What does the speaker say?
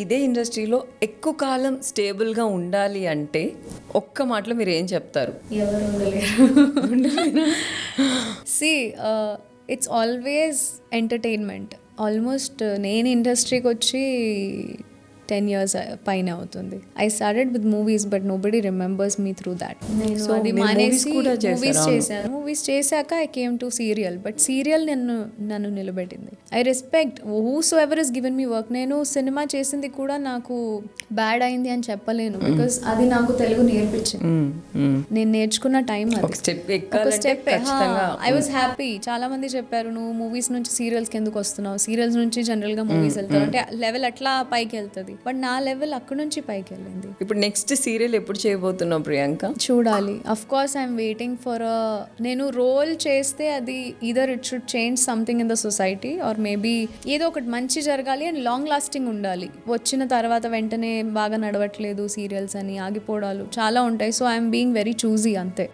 ఇదే ఇండస్ట్రీలో ఎక్కువ కాలం స్టేబుల్గా ఉండాలి అంటే ఒక్క మాటలో మీరు ఏం చెప్తారు? ఎవరు ఉండలేరు. See it's always entertainment. Almost నేను ఇండస్ట్రీకి వచ్చి 10 years పైన అవుతుంది. I started with movies but nobody remembers me through that. నేను అది మానేసి మూవీస్ చేశాక I came to serial. But serial నన్ను నిలబెట్టింది. I respect who's ever is given me work. నేను సినిమా చేసింది కూడా నాకు బ్యాడ్ అయింది అని చెప్పలేను, బికాస్ అది నాకు తెలుగు నేర్పించింది. నేను నేర్చుకున్న టైం అది. ఒక స్టెప్ ఐ వాజ్ హ్యాపీ. చాలా మంది చెప్పారు నువ్వు మూవీస్ నుంచి సీరియల్స్కి ఎందుకు వస్తున్నావు, సీరియల్స్ నుంచి జనరల్ గా మూవీస్ వెళ్తారు అంటే లెవెల్ అట్లా పైకి వెళ్తుంది. బట్ నా లెవెల్ అక్కడ నుంచి పైకి వెళ్ళింది. ఇప్పుడు నెక్స్ట్ సీరియల్ ఎప్పుడు చేయబోతున్నావు ప్రియాంక? చూడాలి. Of course I'm waiting for నేను రోల్ చేస్తే అది either it should change something in the society or maybe ఏదో ఒకటి మంచి జరగాలి అండ్ లాంగ్ లాస్టింగ్ ఉండాలి. వచ్చిన తర్వాత వెంటనే బాగా నడవట్లేదు సీరియల్స్ అని ఆగిపోవడాలు చాలా ఉంటాయి. So I'm being very choosy అంతే.